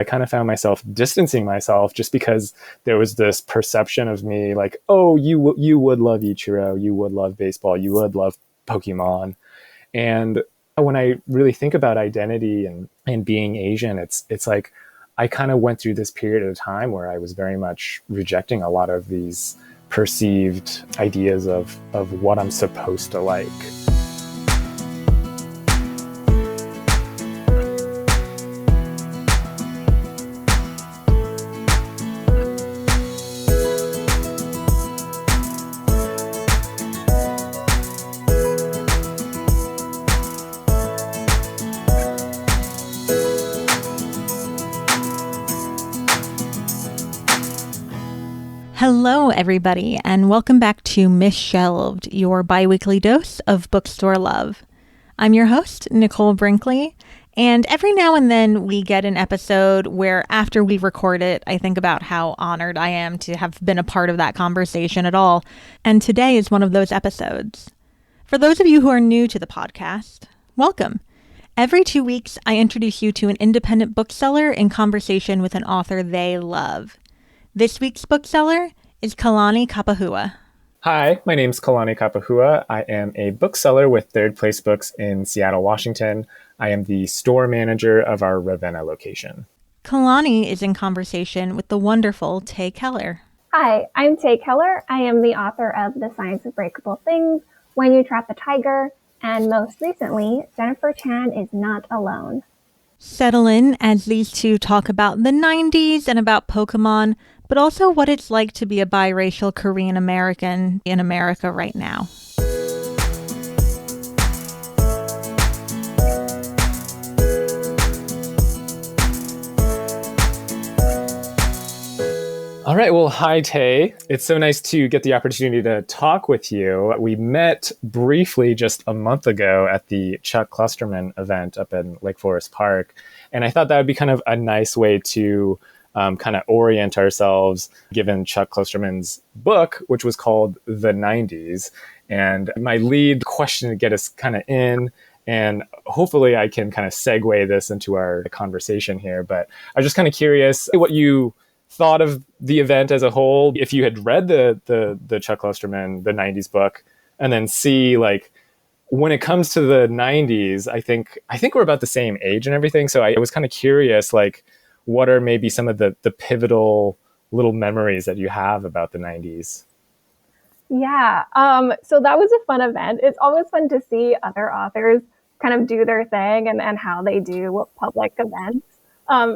I kind of found myself distancing myself just because there was this perception of me like, oh, you would love Ichiro, you would love baseball, you would love Pokemon. And when I really think about identity and being Asian, it's like I kind of went through this period of time where I was very much rejecting a lot of these perceived ideas of what I'm supposed to like. Hello, everybody, and welcome back to Misshelved, your biweekly dose of bookstore love. I'm your host, Nicole Brinkley, and every now and then we get an episode where after we record it, I think about how honored I am to have been a part of that conversation at all, and today is one of those episodes. For those of you who are new to the podcast, welcome. Every 2 weeks, I introduce you to an independent bookseller in conversation with an author they love. This week's bookseller is Kalani Kapahua. Hi, my name's Kalani Kapahua. I am a bookseller with Third Place Books in Seattle, Washington. I am the store manager of our Ravenna location. Kalani is in conversation with the wonderful Tae Keller. Hi, I'm Tae Keller. I am the author of The Science of Breakable Things, When You Trap a Tiger, and most recently, Jennifer Chan is Not Alone. Settle in as these two talk about the 90s and about Pokemon, but also what it's like to be a biracial Korean American in America right now. All right. Well, hi, Tae. It's so nice to get the opportunity to talk with you. We met briefly just a month ago at the Chuck Klosterman event up in Lake Forest Park. And I thought that would be kind of a nice way to kind of orient ourselves, given Chuck Klosterman's book, which was called The 90s. And my lead question to get us kind of in, and hopefully I can kind of segue this into our conversation here. But I was just kind of curious what you thought of the event as a whole, if you had read the Chuck Klosterman, the 90s book, and then see, like, when it comes to the 90s, I think we're about the same age and everything. So I was kind of curious, like, what are maybe some of the pivotal little memories that you have about the 90s? Yeah, so that was a fun event. It's always fun to see other authors kind of do their thing and how they do public events.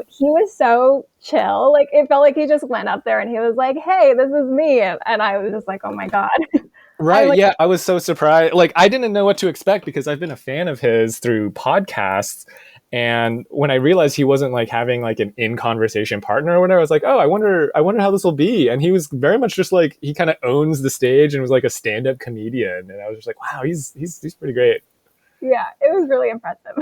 He was so chill. Like, it felt like he just went up there and he was like, hey, this is me. And I was just like, oh my God. Right. Yeah. I was so surprised. Like, I didn't know what to expect because I've been a fan of his through podcasts. And when I realized he wasn't like having like an in-conversation partner or whatever, I was like, oh, I wonder how this will be. And he was very much just like, he kind of owns the stage and was like a stand-up comedian. And I was just like, wow, he's pretty great. Yeah, it was really impressive.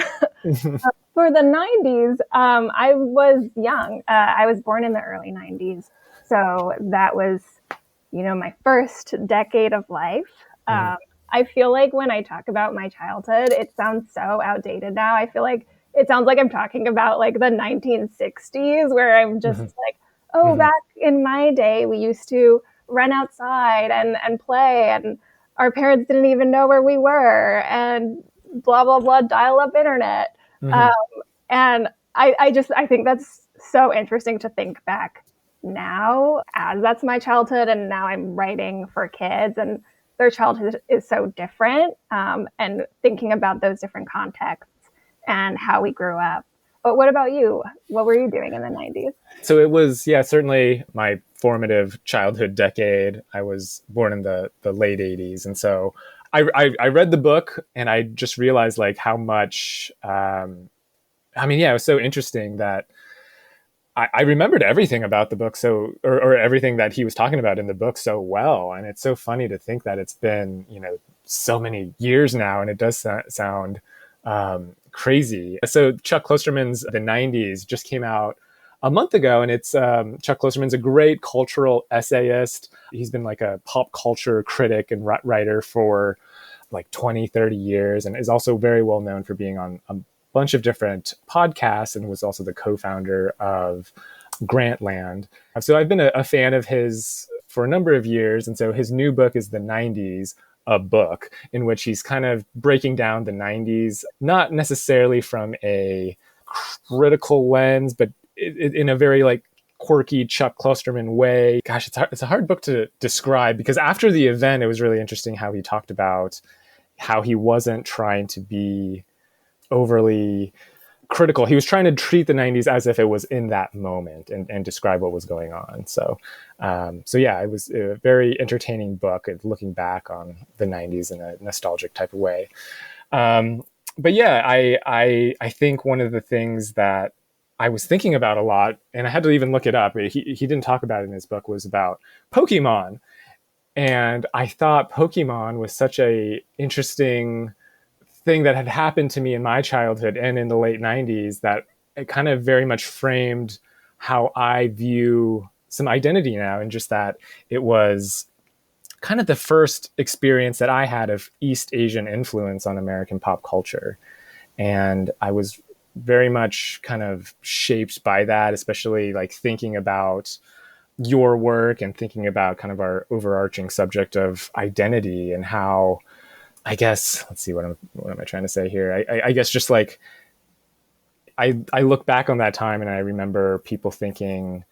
For the 90s, I was young. I was born in the early 90s. So that was, my first decade of life. I feel like when I talk about my childhood, it sounds so outdated now. I feel like it sounds like I'm talking about like the 1960s, where I'm just like, oh, back in my day, we used to run outside and play, and our parents didn't even know where we were, and blah, blah, blah, dial-up internet. And I think that's so interesting to think back now, as that's my childhood, and now I'm writing for kids, and their childhood is so different, and thinking about those different contexts and how we grew up. But what about you? What were you doing in the 90s? So it was, certainly my formative childhood decade. I was born in the late 80s. And so I read the book and I just realized like how much, it was so interesting that I remembered everything about the book or everything that he was talking about in the book so well. And it's so funny to think that it's been, so many years now, and it does sound crazy. So Chuck Klosterman's The 90s just came out a month ago, and it's Chuck Klosterman's a great cultural essayist. He's been like a pop culture critic and writer for like 20, 30 years, and is also very well known for being on bunch of different podcasts and was also the co-founder of Grantland. So I've been a fan of his for a number of years. And so his new book is The 90s, a book in which he's kind of breaking down the 90s, not necessarily from a critical lens, but in a very like quirky Chuck Klosterman way. Gosh, it's a hard book to describe, because after the event, it was really interesting how he talked about how he wasn't trying to be overly critical. He was trying to treat the 90s as if it was in that moment and describe what was going on. So yeah, it was a very entertaining book, looking back on the 90s in a nostalgic type of way. But yeah, I think one of the things that I was thinking about a lot, and I had to even look it up, he didn't talk about it in his book, was about Pokemon. And I thought Pokemon was such a interesting thing that had happened to me in my childhood and in the late 90s, that it kind of very much framed how I view some identity now. And just that it was kind of the first experience that I had of East Asian influence on American pop culture. And I was very much kind of shaped by that, especially like thinking about your work and thinking about kind of our overarching subject of identity and how, I guess, let's see, what am I trying to say here? I guess just like, I look back on that time and I remember people thinking,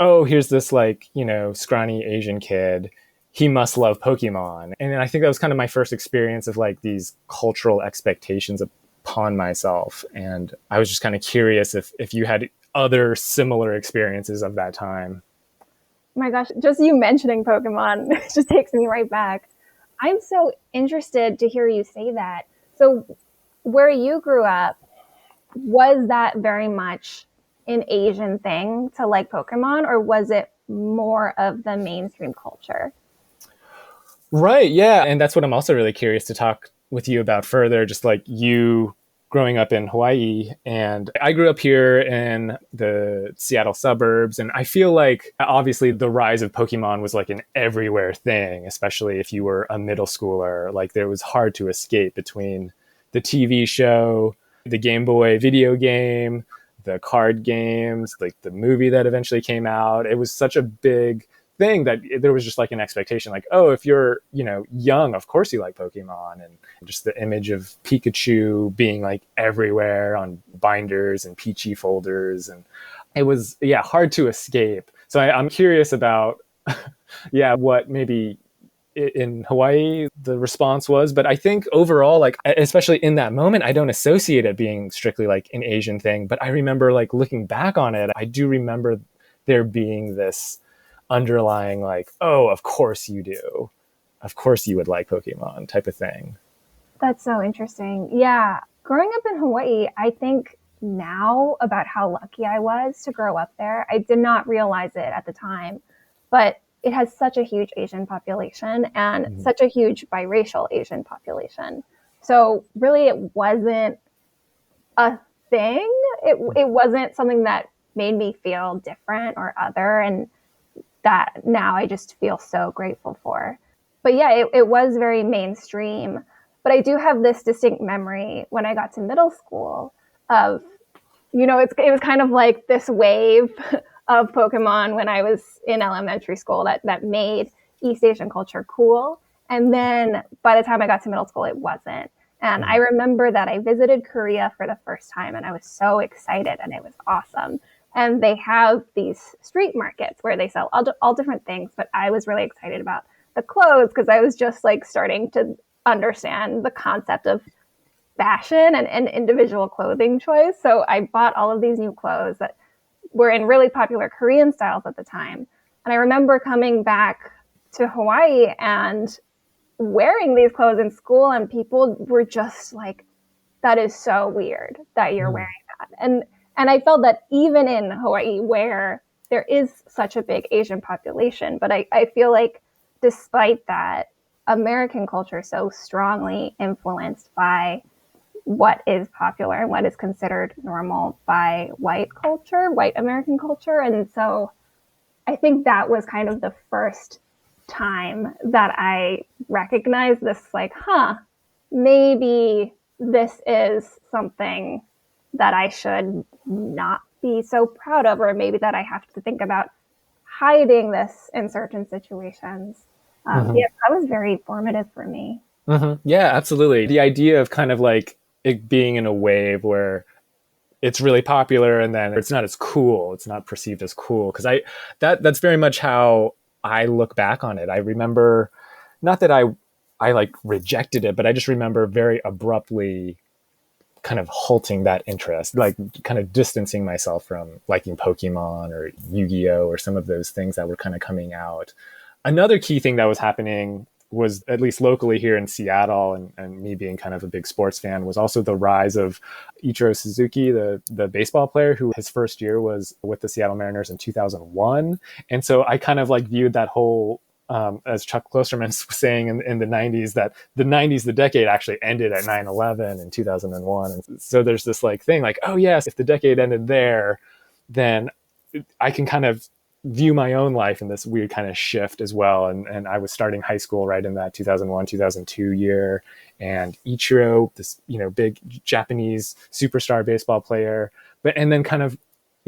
oh, here's this like, scrawny Asian kid, he must love Pokemon. And I think that was kind of my first experience of like these cultural expectations upon myself. And I was just kind of curious if you had other similar experiences of that time. Oh my gosh, just you mentioning Pokemon just takes me right back. I'm so interested to hear you say that. So where you grew up, was that very much an Asian thing to like Pokemon, or was it more of the mainstream culture? Right, yeah. And that's what I'm also really curious to talk with you about further, just like you growing up in Hawaii. And I grew up here in the Seattle suburbs. And I feel like obviously the rise of Pokemon was like an everywhere thing, especially if you were a middle schooler. Like there was hard to escape between the TV show, the Game Boy video game, the card games, like the movie that eventually came out. It was such a big thing that there was just like an expectation, like, oh, if you're, young, of course you like Pokemon. And just the image of Pikachu being like everywhere on binders and Peachy folders. And it was, yeah, hard to escape. So I'm curious about, yeah, what maybe in Hawaii the response was. But I think overall, like, especially in that moment, I don't associate it being strictly like an Asian thing. But I remember like looking back on it, I do remember there being this underlying like, oh, of course you do, of course you would like Pokemon type of thing. That's so interesting. Yeah, growing up in Hawaii, I think now about how lucky I was to grow up there. I did not realize it at the time, but it has such a huge Asian population and such a huge biracial Asian population. So really it wasn't a thing. It wasn't something that made me feel different or other, and that now I just feel so grateful for. But yeah, it was very mainstream. But I do have this distinct memory when I got to middle school of, it was kind of like this wave of Pokemon when I was in elementary school that made East Asian culture cool. And then by the time I got to middle school, it wasn't. And I remember that I visited Korea for the first time and I was so excited and it was awesome. And they have these street markets where they sell all different things. But I was really excited about the clothes because I was just like starting to understand the concept of fashion and individual clothing choice. So I bought all of these new clothes that were in really popular Korean styles at the time. And I remember coming back to Hawaii and wearing these clothes in school, and people were just like, that is so weird that you're wearing that. And I felt that even in Hawaii, where there is such a big Asian population, but I feel like despite that, American culture is so strongly influenced by what is popular and what is considered normal by white culture, white American culture. And so I think that was kind of the first time that I recognized this, like, maybe this is something that I should not be so proud of, or maybe that I have to think about hiding this in certain situations. Mm-hmm. Yeah, that was very formative for me. Mm-hmm. Yeah, absolutely. The idea of kind of like it being in a wave where it's really popular and then it's not as cool. It's not perceived as cool. Because that's very much how I look back on it. I remember, not that I like rejected it, but I just remember very abruptly kind of halting that interest, like kind of distancing myself from liking Pokemon or Yu-Gi-Oh or some of those things that were kind of coming out. Another key thing that was happening was, at least locally here in Seattle, and me being kind of a big sports fan, was also the rise of Ichiro Suzuki, the baseball player who his first year was with the Seattle Mariners in 2001. And so I kind of like viewed that whole, as Chuck Klosterman was saying in the 90s, that the 90s, the decade actually ended at 9/11 in 2001. And so there's this like thing like, oh yes, if the decade ended there, then I can kind of view my own life in this weird kind of shift as well. And I was starting high school right in that 2001, 2002 year. And Ichiro, this, big Japanese superstar baseball player, and then kind of,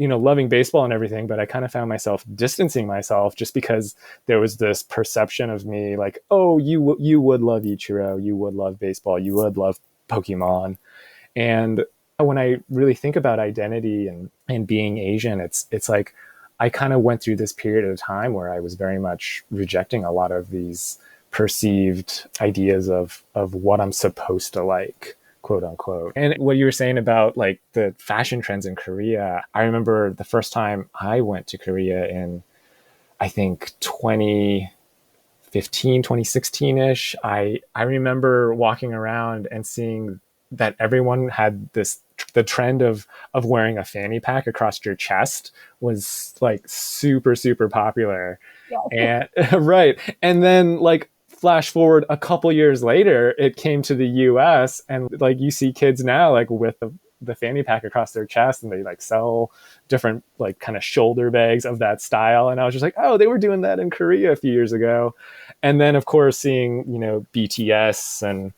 loving baseball and everything, but I kind of found myself distancing myself just because there was this perception of me like, oh, you would love Ichiro, you would love baseball, you would love Pokemon. And when I really think about identity and being Asian, it's like I kind of went through this period of time where I was very much rejecting a lot of these perceived ideas of what I'm supposed to like, quote unquote. And what you were saying about like the fashion trends in Korea, I remember the first time I went to Korea in, I think 2015, 2016-ish. I remember walking around and seeing that everyone had the trend of wearing a fanny pack across your chest was like super, super popular. Yeah. And right. And then like flash forward a couple years later, it came to the US, and like you see kids now like with the fanny pack across their chest, and they like sell different like kind of shoulder bags of that style. And I was just like, oh, they were doing that in Korea a few years ago. And then of course seeing, BTS and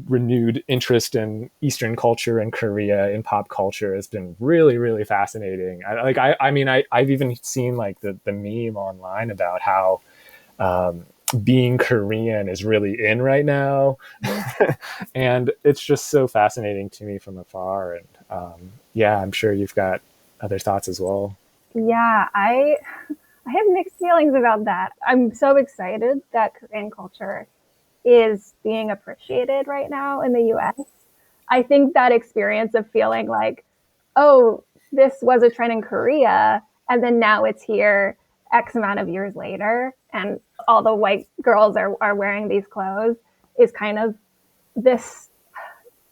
renewed interest in Eastern culture and Korea in pop culture has been really, really fascinating. I've even seen like the meme online about how being Korean is really in right now. And it's just so fascinating to me from afar. And yeah, I'm sure you've got other thoughts as well. Yeah, I have mixed feelings about that. I'm so excited that Korean culture is being appreciated right now in the US. I think that experience of feeling like, oh, this was a trend in Korea, and then now it's here X amount of years later, and all the white girls are wearing these clothes, is kind of this,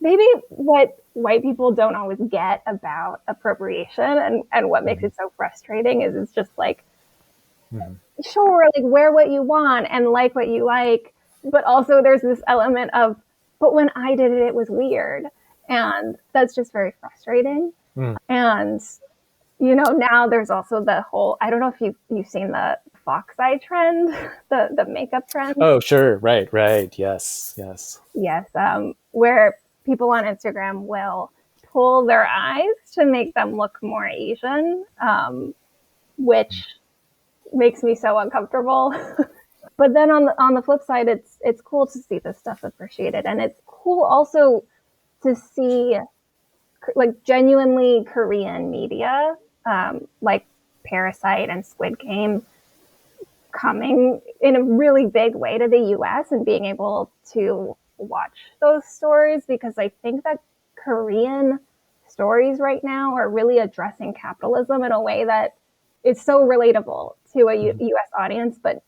maybe what white people don't always get about appropriation, and what makes it so frustrating is it's just like, sure, like wear what you want and like what you like, but also there's this element of, but when I did it, it was weird. And that's just very frustrating. Mm. And, now there's also the whole, I don't know if you've seen the fox eye trend, the makeup trend. Oh, sure. Right. Yes. Yes. Where people on Instagram will pull their eyes to make them look more Asian, which makes me so uncomfortable. But then on the flip side, it's cool to see this stuff appreciated, and it's cool also to see like genuinely Korean media, like Parasite and Squid Game, coming in a really big way to the US and being able to watch those stories, because I think that Korean stories right now are really addressing capitalism in a way that is so relatable to a US audience, but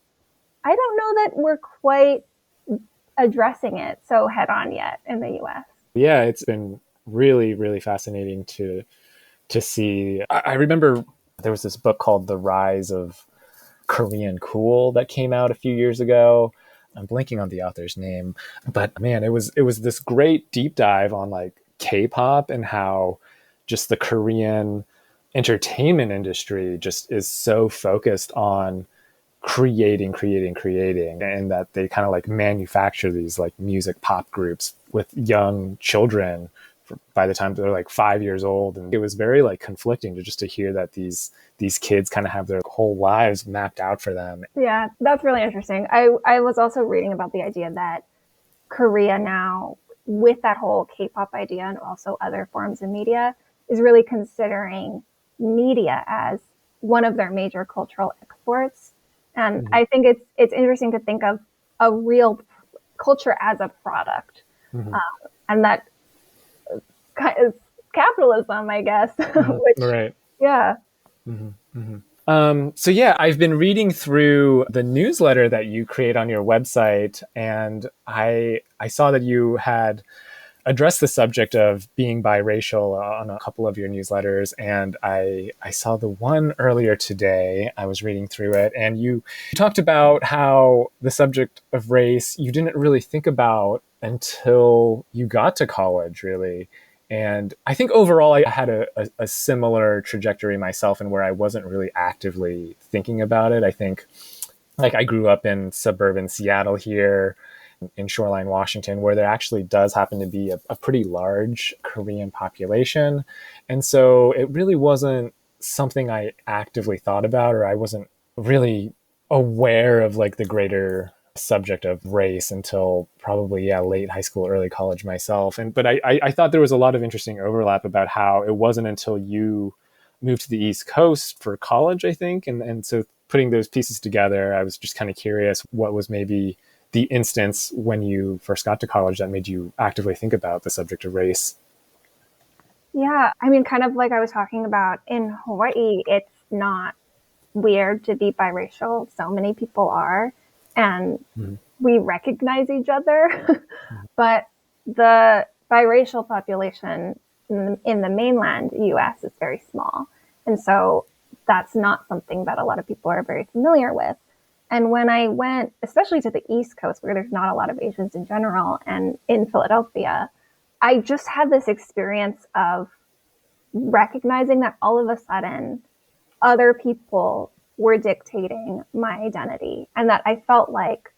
I don't know that we're quite addressing it so head on yet in the US. Yeah, it's been really, really fascinating to see. I remember there was this book called The Rise of Korean Cool that came out a few years ago. I'm blanking on the author's name, but man, it was this great deep dive on like K-pop and how just the Korean entertainment industry just is so focused on creating, and that they kind of like manufacture these like music pop groups with young children by the time they're like 5 years old. And it was very like conflicting to hear that these kids kind of have their whole lives mapped out for them. Yeah, that's really interesting. I was also reading about the idea that Korea now, with that whole K-pop idea and also other forms of media, is really considering media as one of their major cultural exports. And I think it's interesting to think of a real culture as a product, and that is capitalism, I guess. Which, Right. yeah. So yeah, I've been reading through the newsletter that you create on your website, and I saw that you had addressed the subject of being biracial on a couple of your newsletters, and I saw the one earlier today. I was reading through it, and you talked about how the subject of race you didn't really think about until you got to college, really. And I think overall I had a similar trajectory myself, and where I wasn't really actively thinking about it. I think like I grew up in suburban Seattle here, in Shoreline, Washington, where there actually does happen to be a pretty large Korean population. And so it really wasn't something I actively thought about, or I wasn't really aware of like the greater subject of race until probably late high school, early college myself. But I thought there was a lot of interesting overlap about how it wasn't until you moved to the East Coast for college, I think. And so putting those pieces together, I was just kind of curious what was maybe the instance when you first got to college that made you actively think about the subject of race. Yeah, I mean, kind of like I was talking about in Hawaii, it's not weird to be biracial. So many people are, and we recognize each other. But the biracial population in the mainland US is very small. And so that's not something that a lot of people are very familiar with. And when I went, especially to the East Coast, where there's not a lot of Asians in general, and in Philadelphia, I just had this experience of recognizing that all of a sudden other people were dictating my identity, and that I felt like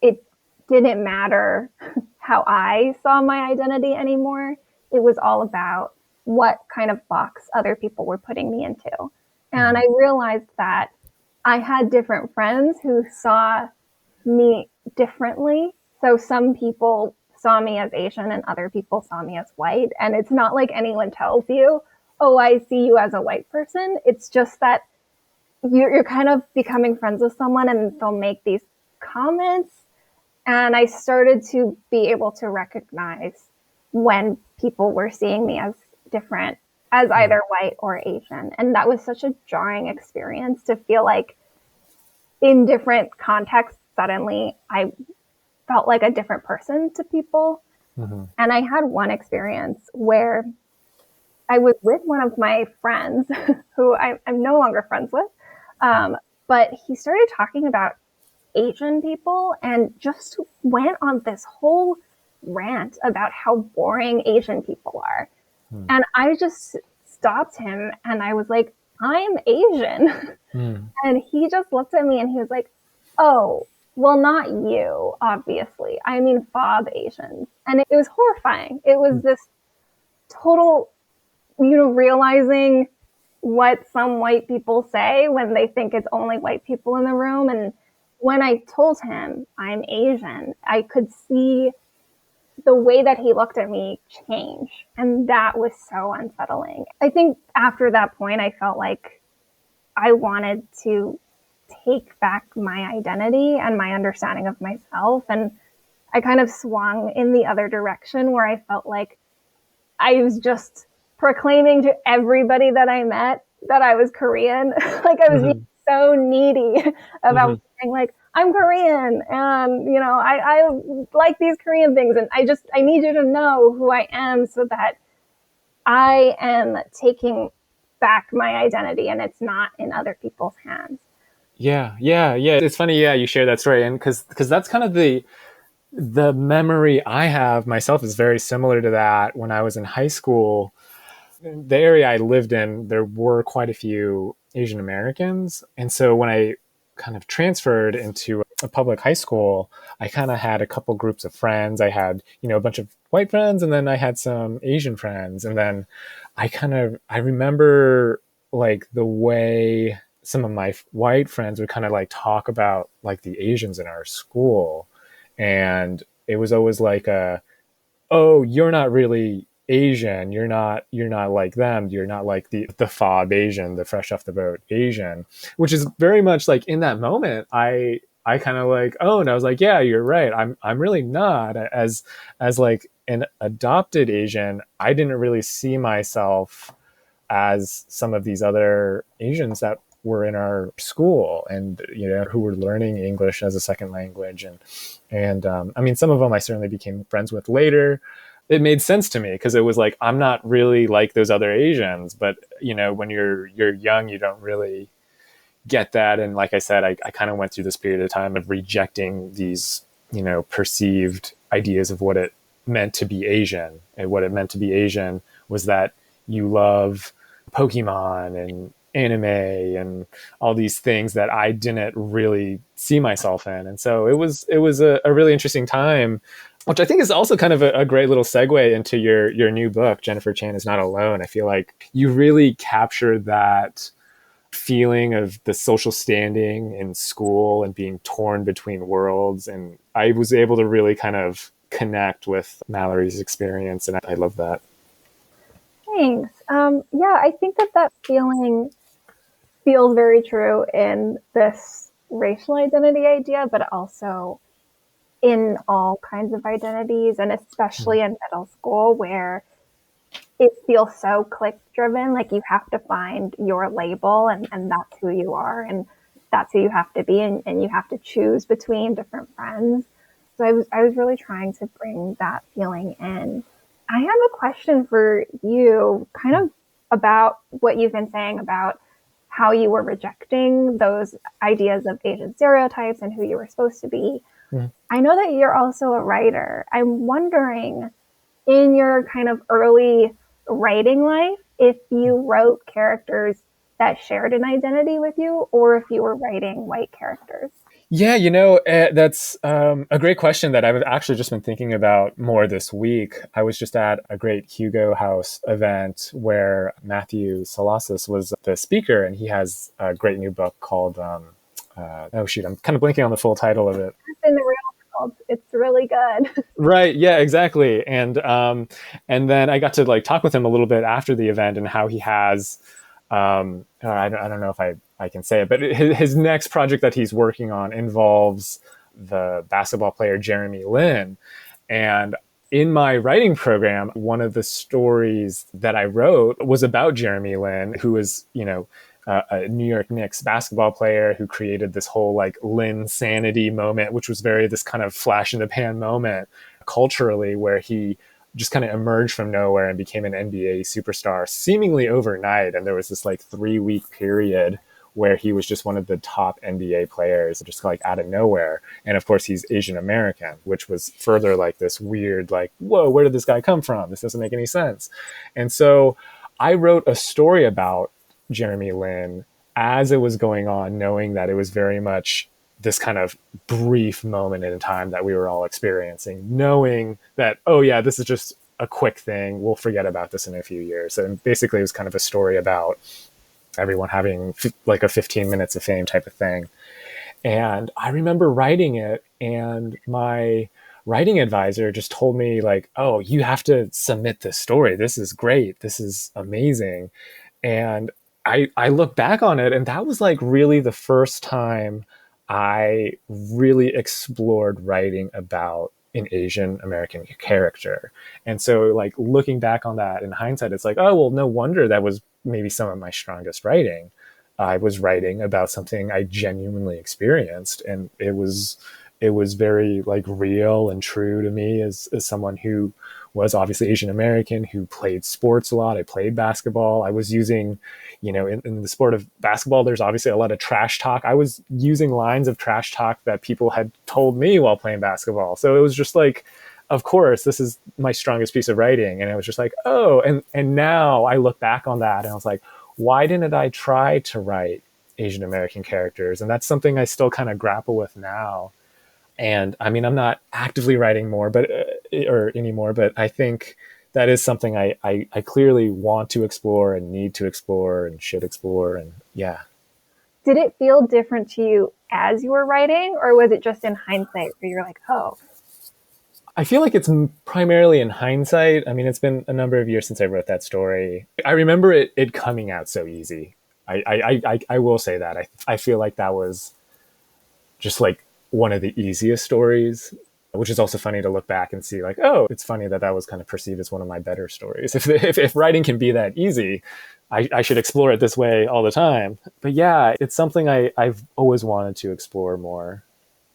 it didn't matter how I saw my identity anymore. It was all about what kind of box other people were putting me into. And I realized that I had different friends who saw me differently. So some people saw me as Asian and other people saw me as white. And it's not like anyone tells you, oh, I see you as a white person. It's just that you're kind of becoming friends with someone and they'll make these comments. And I started to be able to recognize when people were seeing me as different, as either white or Asian. And that was such a jarring experience to feel like in different contexts, suddenly I felt like a different person to people. And I had one experience where I was with one of my friends who I'm no longer friends with. But he started talking about Asian people and just went on this whole rant about how boring Asian people are. And I just stopped him and I was like, I'm Asian. And he just looked at me and he was like, oh, well, not you, obviously. I mean, FOB Asians. And it was horrifying. It was this total, realizing what some white people say when they think it's only white people in the room. And when I told him I'm Asian, I could see the way that he looked at me change. And that was so unsettling. I think after that point, I felt like I wanted to take back my identity and my understanding of myself. And I kind of swung in the other direction where I felt like I was just proclaiming to everybody that I met that I was Korean. Like I was being so needy about saying like, I'm Korean and, I like these Korean things. And I need you to know who I am so that I am taking back my identity and it's not in other people's hands. Yeah. It's funny. Yeah, you share that story, and because that's kind of the memory I have myself is very similar to that. When I was in high school, the area I lived in, there were quite a few Asian Americans, and so when I kind of transferred into a public high school, I kind of had a couple groups of friends. I had, a bunch of white friends, and then I had some Asian friends. And then I remember like the way some of my white friends would kind of like talk about like the Asians in our school. And it was always like oh, you're not really Asian. You're not like them. You're not like the FOB Asian, the fresh off the boat Asian, which is very much like in that moment, I kind of like, oh, and I was like, yeah, you're right. I'm really not. As like an adopted Asian, I didn't really see myself as some of these other Asians that were in our school, and who were learning English as a second language. And I mean, some of them I certainly became friends with later. It made sense to me because it was like, I'm not really like those other Asians, but when you're young, you don't really get that. And like I said, I kind of went through this period of time of rejecting these perceived ideas of what it meant to be Asian. And what it meant to be Asian was that you love Pokemon and anime and all these things that I didn't really see myself in. And so it was a really interesting time, which I think is also kind of a great little segue into your new book, Jennifer Chan is Not Alone. I feel like you really captured that feeling of the social standing in school and being torn between worlds. And I was able to really kind of connect with Mallory's experience. And I love that. Thanks. Yeah, I think that feeling feels very true in this racial identity idea, but also in all kinds of identities, and especially in middle school, where it feels so clique driven. Like you have to find your label, and that's who you are, and that's who you have to be, and you have to choose between different friends. So I was really trying to bring that feeling in. I have a question for you, kind of about what you've been saying about how you were rejecting those ideas of Asian stereotypes and who you were supposed to be. Mm. I know that you're also a writer. I'm wondering, in your kind of early writing life, if you wrote characters that shared an identity with you, or if you were writing white characters. Yeah, that's a great question that I've actually just been thinking about more this week. I was just at a great Hugo House event where Matthew Salasis was the speaker, and he has a great new book called, oh shoot, I'm kind of blanking on the full title of it. In the real world, it's really good. Right. Yeah, exactly. And then I got to like talk with him a little bit after the event, and how he has, I don't know if I can say it, but his next project that he's working on involves the basketball player Jeremy Lin. And in my writing program, one of the stories that I wrote was about Jeremy Lin, who was, a New York Knicks basketball player who created this whole like Lin sanity moment, which was very this kind of flash in the pan moment culturally, where he just kind of emerged from nowhere and became an NBA superstar seemingly overnight. And there was this like 3-week period where he was just one of the top NBA players, just like out of nowhere. And of course, he's Asian American, which was further like this weird, like, whoa, where did this guy come from? This doesn't make any sense. And so I wrote a story about Jeremy Lin as it was going on, knowing that it was very much this kind of brief moment in time that we were all experiencing, knowing that, oh yeah, this is just a quick thing. We'll forget about this in a few years. And basically it was kind of a story about everyone having like a 15 minutes of fame type of thing. And I remember writing it, and my writing advisor just told me like, oh, you have to submit this story. This is great. This is amazing. And I look back on it, and that was like really the first time I really explored writing about an Asian American character. And so like looking back on that in hindsight, it's like, oh, well, no wonder that was maybe some of my strongest writing. I was writing about something I genuinely experienced, and it was very like real and true to me as someone who was obviously Asian American, who played sports a lot. I played basketball. I was using, in the sport of basketball, there's obviously a lot of trash talk. I was using lines of trash talk that people had told me while playing basketball. So it was just like, of course, this is my strongest piece of writing. And it was just like, oh, and now I look back on that and I was like, why didn't I try to write Asian American characters. And that's something I still kind of grapple with now. And I mean, I'm not actively writing more, or anymore, but I think that is something I clearly want to explore and need to explore and should explore. And yeah. Did it feel different to you as you were writing, or was it just in hindsight where you're like, oh? I feel like it's primarily in hindsight. I mean, it's been a number of years since I wrote that story. I remember it coming out so easy. I will say that. I feel like that was just like one of the easiest stories, which is also funny to look back and see like, oh, it's funny that that was kind of perceived as one of my better stories. If writing can be that easy, I should explore it this way all the time. But yeah, it's something I've always wanted to explore more,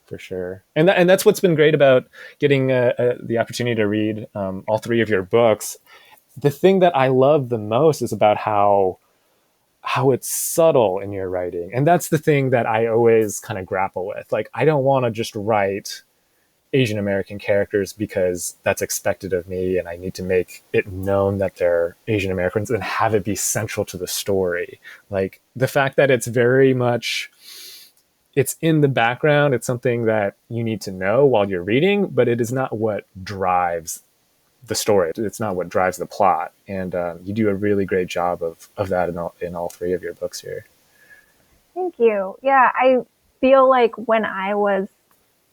for sure. And that's what's been great about getting the opportunity to read all three of your books. The thing that I love the most is about how it's subtle in your writing. And that's the thing that I always kind of grapple with. Like, I don't want to just write Asian American characters because that's expected of me and I need to make it known that they're Asian Americans and have it be central to the story. Like, the fact that it's very much, it's in the background, it's something that you need to know while you're reading, but it is not what drives the story. It's not what drives the plot. And you do a really great job of that in all three of your books here. Thank you. Yeah, I feel like when I was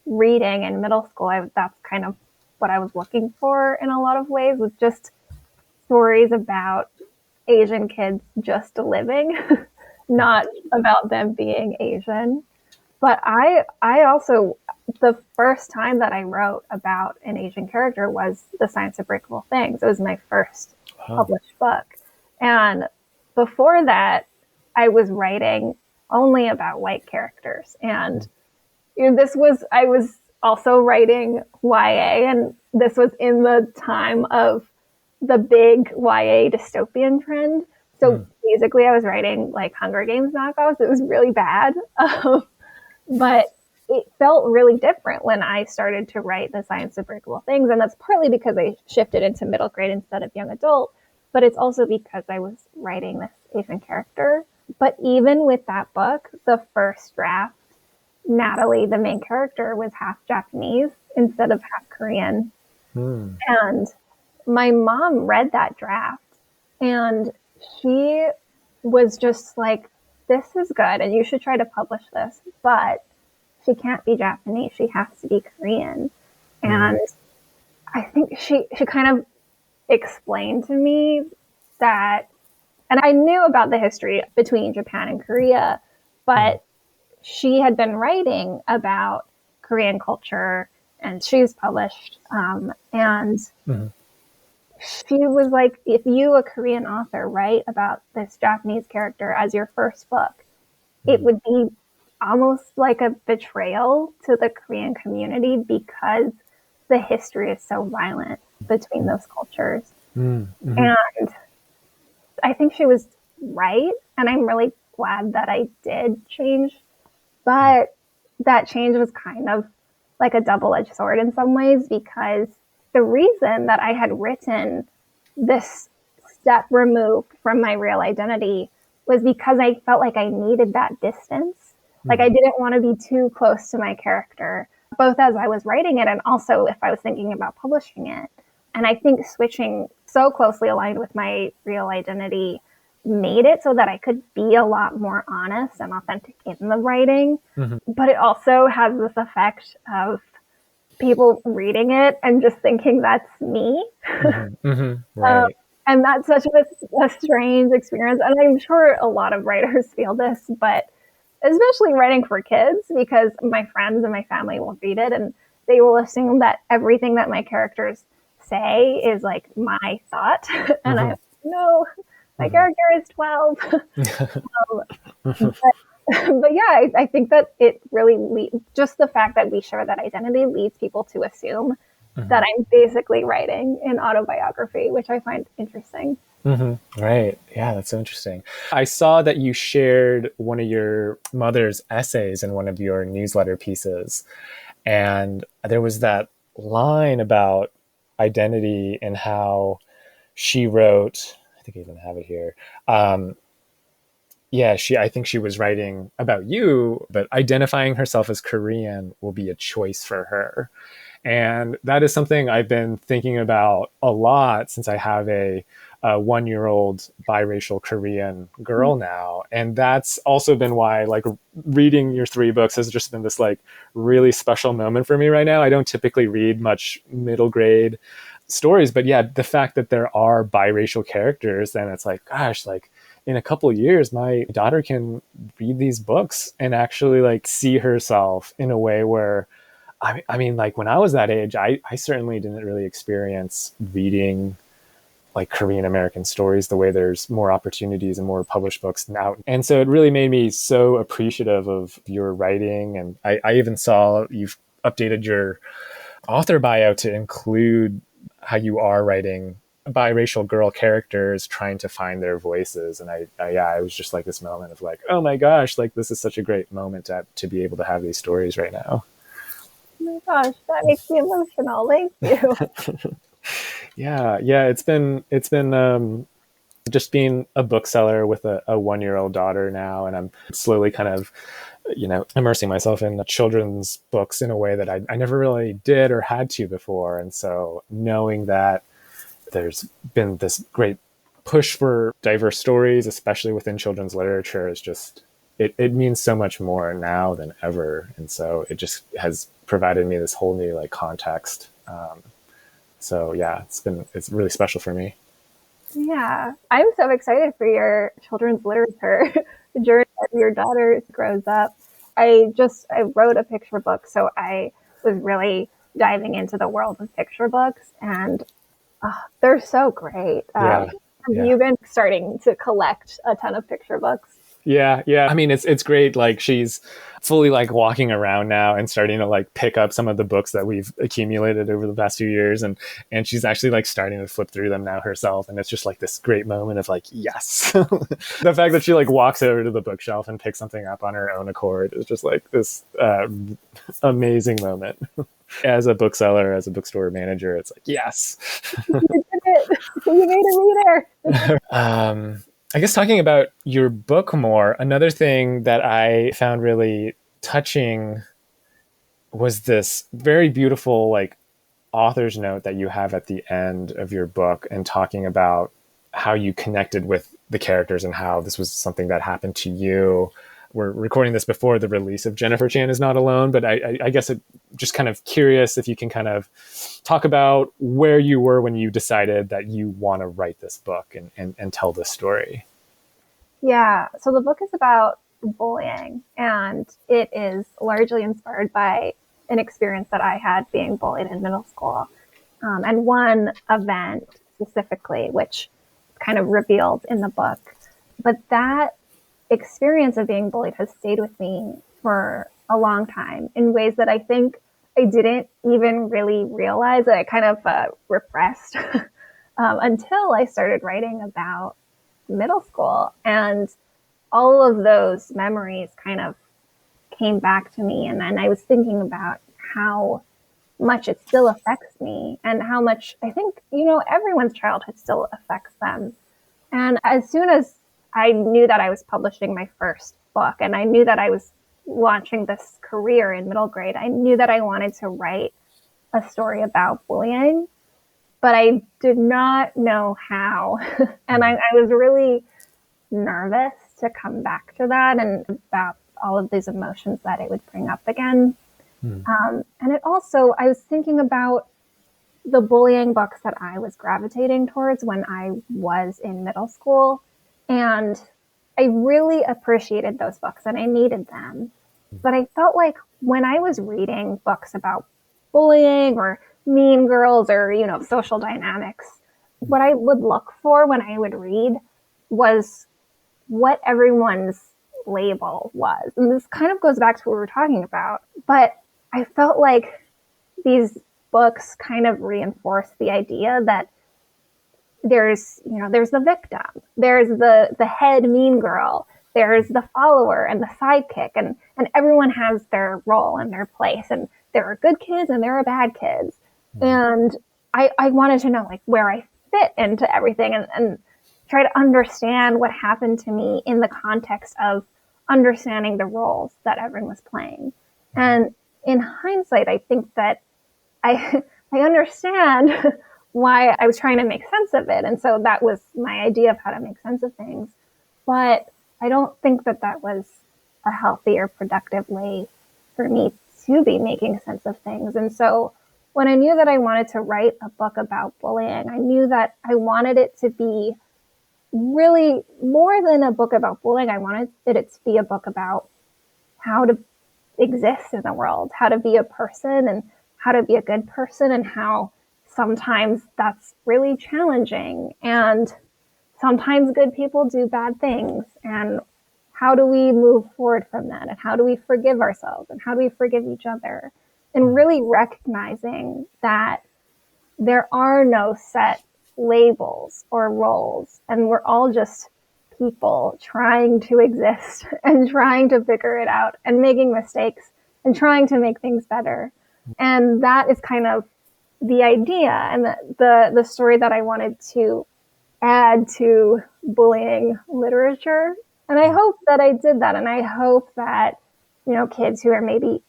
reading in middle school, that's kind of what I was looking for in a lot of ways, was just stories about Asian kids just living, not about them being Asian. But I also, the first time that I wrote about an Asian character was The Science of Breakable Things. It was my first published book. And before that, I was writing only about white characters. And I was also writing YA, and this was in the time of the big YA dystopian trend. So basically I was writing like Hunger Games knockoffs. It was really bad. But it felt really different when I started to write The Science of Breakable Things. And that's partly because I shifted into middle grade instead of young adult, but it's also because I was writing this Asian character. But even with that book, the first draft, Natalie, the main character, was half Japanese instead of half Korean. And my mom read that draft and she was just like, this is good and you should try to publish this, but she can't be Japanese. She has to be Korean. And I think she kind of explained to me that, and I knew about the history between Japan and Korea, but she had been writing about Korean culture and she's published. And she was like, if you, a Korean author, write about this Japanese character as your first book, it would be almost like a betrayal to the Korean community because the history is so violent between those cultures. And I think she was right. And I'm really glad that I did change. But that change was kind of like a double-edged sword in some ways, because the reason that I had written this step removed from my real identity was because I felt like I needed that distance. Like, I didn't want to be too close to my character, both as I was writing it and also if I was thinking about publishing it. And I think switching so closely aligned with my real identity made it so that I could be a lot more honest and authentic in the writing. But it also has this effect of people reading it and just thinking that's me. Right. And that's such a strange experience. And I'm sure a lot of writers feel this, but especially writing for kids, because my friends and my family will read it and they will assume that everything that my characters say is like my thought. And I'm like, no, my character is 12. But yeah, I think that it really just the fact that we share that identity leads people to assume that I'm basically writing an autobiography, which I find interesting. Right. Yeah, that's so interesting. I saw that you shared one of your mother's essays in one of your newsletter pieces. And there was that line about identity and how she wrote, I think I even have it here. yeah, I think she was writing about you, but identifying herself as Korean will be a choice for her. And that is something I've been thinking about a lot since I have a 1 year old biracial Korean girl now. And that's also been why, like, reading your three books has just been this like really special moment for me right now. I don't typically read much middle grade stories, but yeah, the fact that there are biracial characters, then it's like, gosh, like in a couple of years, my daughter can read these books and actually like see herself in a way where I mean, like when I was that age, I certainly didn't really experience reading like Korean American stories the way there's more opportunities and more published books now. And so it really made me so appreciative of your writing. And I even saw you've updated your author bio to include how you are writing biracial girl characters trying to find their voices. And I was just like this moment of like, oh my gosh, like this is such a great moment to be able to have these stories right now. Oh my gosh, that makes me emotional. Thank you. Yeah, it's been just being a bookseller with a 1 year old daughter now, and I'm slowly kind of immersing myself in children's books in a way that I never really did or had to before. And so knowing that there's been this great push for diverse stories, especially within children's literature, is just it means so much more now than ever. And so it just has provided me this whole new like context. So yeah, it's really special for me. Yeah, I'm so excited for your children's literature journey as your daughter grows up. I wrote a picture book, so I was really diving into the world of picture books, and they're so great. Yeah. Have you been starting to collect a ton of picture books? Yeah. I mean, it's great. Like she's fully like walking around now and starting to like pick up some of the books that we've accumulated over the past few years, and she's actually like starting to flip through them now herself. And it's just like this great moment of like, yes, the fact that she like walks over to the bookshelf and picks something up on her own accord is just like this amazing moment. As a bookseller, as a bookstore manager, it's like, yes. You did it. You made a reader. I guess talking about your book more, another thing that I found really touching was this very beautiful like author's note that you have at the end of your book, and talking about how you connected with the characters and how this was something that happened to you. We're recording this before the release of Jennifer Chan is Not Alone, but I guess it just kind of curious if you can kind of talk about where you were when you decided that you want to write this book and tell this story. Yeah, so the book is about bullying, and it is largely inspired by an experience that I had being bullied in middle school. And one event specifically, which kind of revealed in the book. But that experience of being bullied has stayed with me for a long time in ways that I think I didn't even really realize, that I kind of repressed until I started writing about middle school. And all of those memories kind of came back to me. And then I was thinking about how much it still affects me, and how much I think, everyone's childhood still affects them. And as soon as I knew that I was publishing my first book, and I knew that I was launching this career in middle grade, I knew that I wanted to write a story about bullying, but I did not know how. And I was really nervous to come back to that, and about all of these emotions that it would bring up again. And it also, I was thinking about the bullying books that I was gravitating towards when I was in middle school. And I really appreciated those books and I needed them. But I felt like when I was reading books about bullying or mean girls or, social dynamics, what I would look for when I would read was what everyone's label was. And this kind of goes back to what we were talking about. But I felt like these books kind of reinforce the idea that there's the victim, there's the head mean girl, there's the follower and the sidekick, and everyone has their role and their place, and there are good kids and there are bad kids. And I wanted to know like where I fit into everything. And try to understand what happened to me in the context of understanding the roles that everyone was playing. And in hindsight, I think that I I understand why I was trying to make sense of it. And so that was my idea of how to make sense of things. But I don't think that that was a healthy or productive way for me to be making sense of things. And so when I knew that I wanted to write a book about bullying, I knew that I wanted it to be really more than a book about bullying. I wanted it to be a book about how to exist in the world, how to be a person and how to be a good person, and how sometimes that's really challenging. And sometimes good people do bad things. And how do we move forward from that? And how do we forgive ourselves? And how do we forgive each other? And really recognizing that there are no set labels or roles. And we're all just people trying to exist and trying to figure it out and making mistakes and trying to make things better. And that is kind of the idea and the story that I wanted to add to bullying literature. And I hope that I did that. And I hope that, kids who are maybe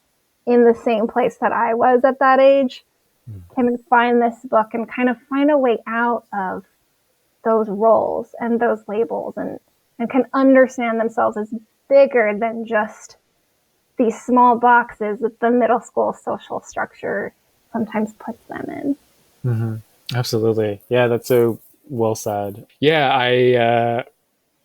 in the same place that I was at that age can find this book and kind of find a way out of those roles and those labels, and can understand themselves as bigger than just these small boxes that the middle school social structure sometimes puts them in. Mm-hmm. Absolutely. Yeah, that's so well said. Yeah,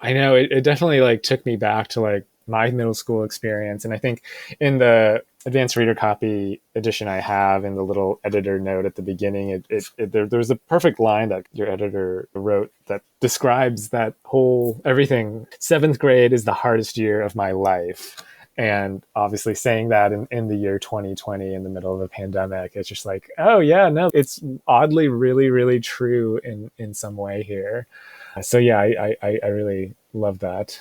I know it definitely took me back to my middle school experience. And I think in the advanced reader copy edition I have, in the little editor note at the beginning, there's a perfect line that your editor wrote that describes that whole everything. 7th grade is the hardest year of my life. And obviously saying that in the year 2020, in the middle of a pandemic, it's just oh yeah, no, it's oddly really, really true in some way here. So yeah, I really love that.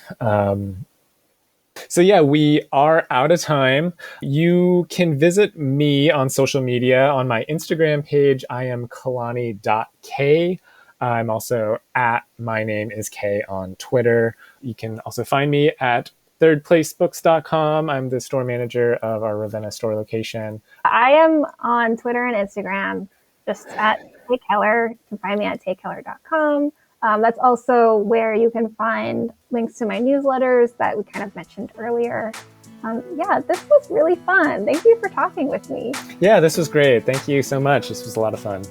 So yeah, we are out of time. You can visit me on social media. On my Instagram page, I am kalani.k. I'm also at my name is K on Twitter. You can also find me at thirdplacebooks.com. I'm the store manager of our Ravenna store location. I am on Twitter and Instagram, just at Tae Keller. You can find me at taekeller.com. That's also where you can find links to my newsletters that we kind of mentioned earlier. Yeah, this was really fun. Thank you for talking with me. Yeah, this was great. Thank you so much. This was a lot of fun.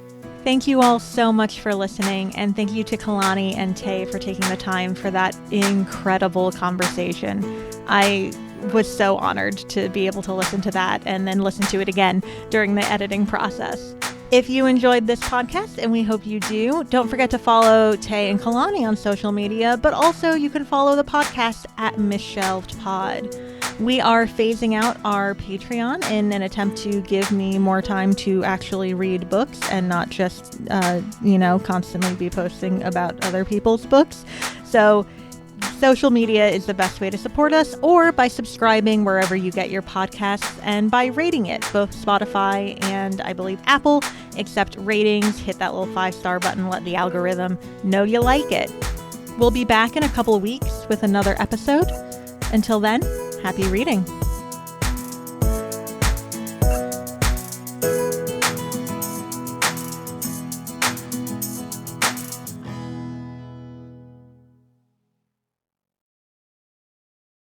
Thank you all so much for listening, and thank you to Kalani and Tae for taking the time for that incredible conversation. I was so honored to be able to listen to that and then listen to it again during the editing process. If you enjoyed this podcast, and we hope you do, don't forget to follow Tae and Kalani on social media, but also you can follow the podcast at Misshelved Pod. We are phasing out our Patreon in an attempt to give me more time to actually read books and not just, constantly be posting about other people's books. So social media is the best way to support us, or by subscribing wherever you get your podcasts and by rating it, both Spotify and I believe Apple. Accept ratings, hit that little 5-star button, let the algorithm know you like it. We'll be back in a couple of weeks with another episode. Until then, happy reading.